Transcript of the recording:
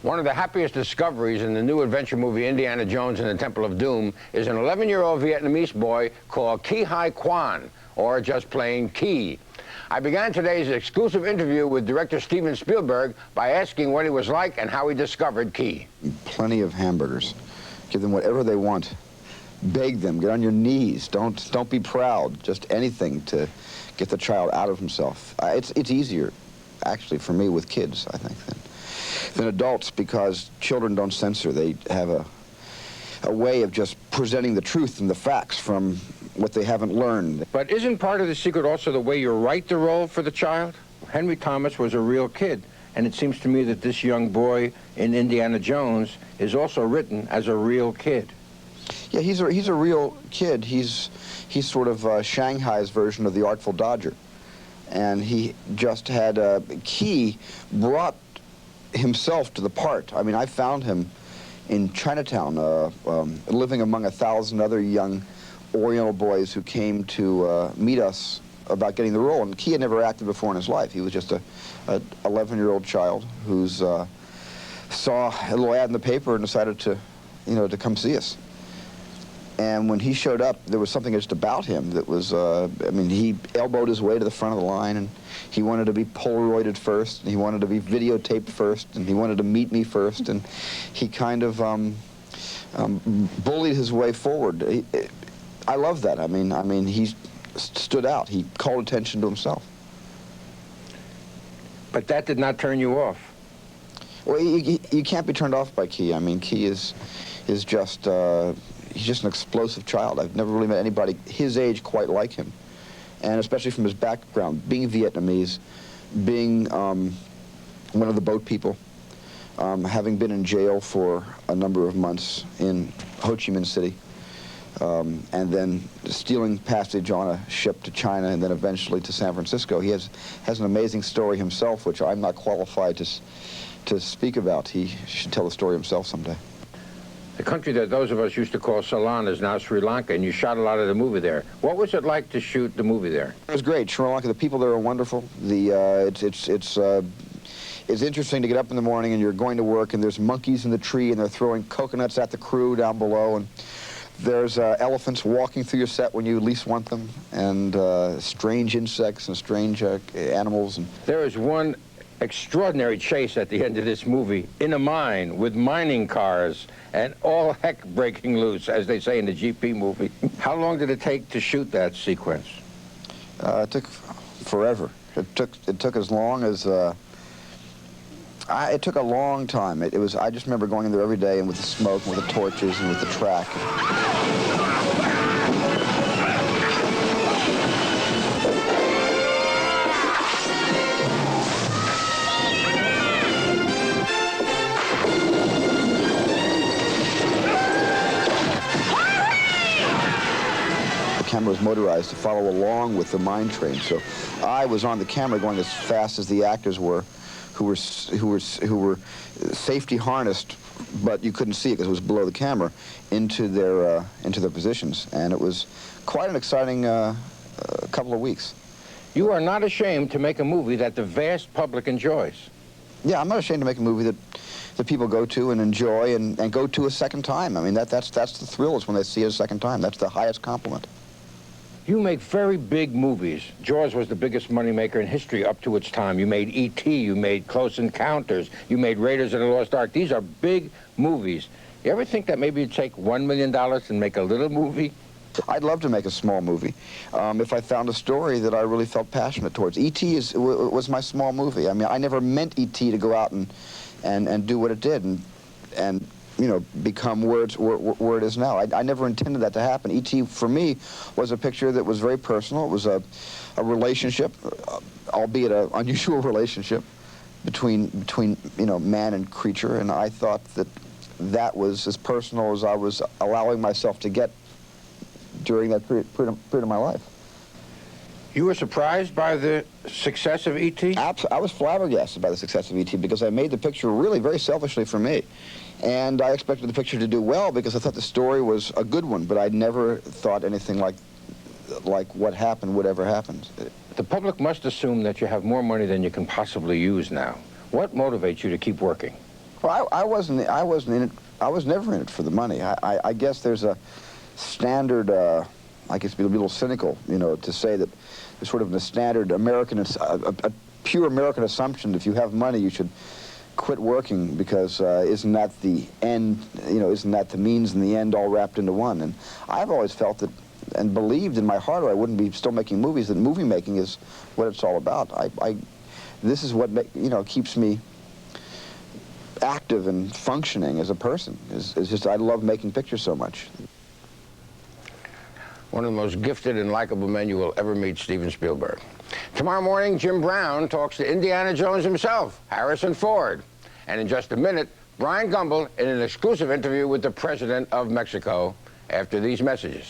One of the happiest discoveries in the new adventure movie Indiana Jones and the Temple of Doom is an 11-year-old Vietnamese boy called Quan, or just plain Key. I began today's exclusive interview with director Steven Spielberg by asking what he was like and how he discovered Key. Plenty of hamburgers. Give them whatever they want. Beg them. Get on your knees. Don't be proud. Just anything to get the child out of himself. It's easier, actually, for me with kids, I think, than adults, because children don't censor. They have a way of just presenting the truth and the facts from what they haven't learned. But isn't part of the secret also the way you write the role for the child? Henry Thomas was a real kid, and it seems to me that this young boy in Indiana Jones is also written as a real kid. Yeah, he's a real kid. He's sort of Shanghai's version of the Artful Dodger. And he just had Key brought himself to the part. I mean, I found him in Chinatown, living among 1,000 other young Oriental boys who came to meet us about getting the role. And Key had never acted before in his life. He was just a 11-year-old child who's saw a little ad in the paper and decided to, to come see us. And when he showed up, there was something just about him that was, I mean, he elbowed his way to the front of the line, and he wanted to be Polaroided first, and he wanted to be videotaped first, and he wanted to meet me first, and he kind of bullied his way forward. I love that. I mean, he stood out. He called attention to himself. But that did not turn you off. Well, you can't be turned off by Key. I mean, Key is just... he's just an explosive child. I've never really met anybody his age quite like him. And especially from his background, being Vietnamese, being one of the boat people, having been in jail for a number of months in Ho Chi Minh City, and then stealing passage on a ship to China and then eventually to San Francisco. He has an amazing story himself, which I'm not qualified to speak about. He should tell the story himself someday. The country that those of us used to call Ceylon is now Sri Lanka, and you shot a lot of the movie there. What was it like to shoot the movie there? It was great. Sri Lanka, the people there are wonderful. It's interesting to get up in the morning and you're going to work and there's monkeys in the tree and they're throwing coconuts at the crew down below, and there's elephants walking through your set when you least want them, and strange insects and strange animals. And there is one extraordinary chase at the end of this movie in a mine with mining cars and all heck breaking loose, as they say in the GP movie. How long did it take to shoot that sequence? It took forever. It took as long as it took a long time. I just remember going in there every day and with the smoke and with the torches and with the track. The camera was motorized to follow along with the mine train, so I was on the camera going as fast as the actors were, who were safety harnessed, but you couldn't see it because it was below the camera, into their positions, and it was quite an exciting couple of weeks. You are not ashamed to make a movie that the vast public enjoys. Yeah, I'm not ashamed to make a movie that people go to and enjoy and go to a second time. I mean, that's the thrill, is when they see it a second time. That's the highest compliment. You make very big movies. Jaws was the biggest moneymaker in history up to its time. You made E.T., you made Close Encounters, you made Raiders of the Lost Ark. These are big movies. You ever think that maybe you'd take $1 million and make a little movie? I'd love to make a small movie if I found a story that I really felt passionate towards. E.T. was my small movie. I mean, I never meant E.T. to go out and do what it did and become where it is now. I never intended that to happen. E.T. for me was a picture that was very personal. It was a relationship, albeit an unusual relationship between man and creature, and I thought that was as personal as I was allowing myself to get during that period of my life. You were surprised by the success of E.T.? I was flabbergasted by the success of E.T. because I made the picture really very selfishly for me. And I expected the picture to do well because I thought the story was a good one, but I never thought anything like what happened would ever happen. The public must assume that you have more money than you can possibly use now. What motivates you to keep working? Well, I wasn't in it. I was never in it for the money. I guess there's a standard. I guess it'd be a little cynical, you know, to say that there's sort of a standard American, a pure American assumption that if you have money, you should quit working because isn't that the end? You know, isn't that the means and the end all wrapped into one? And I've always felt that, and believed in my heart, or I wouldn't be still making movies, that movie making is what it's all about. This is what keeps me active and functioning as a person. Is just I love making pictures so much. One of the most gifted and likable men you will ever meet, Steven Spielberg. Tomorrow morning, Jim Brown talks to Indiana Jones himself, Harrison Ford. And in just a minute, Brian Gumbel in an exclusive interview with the President of Mexico after these messages.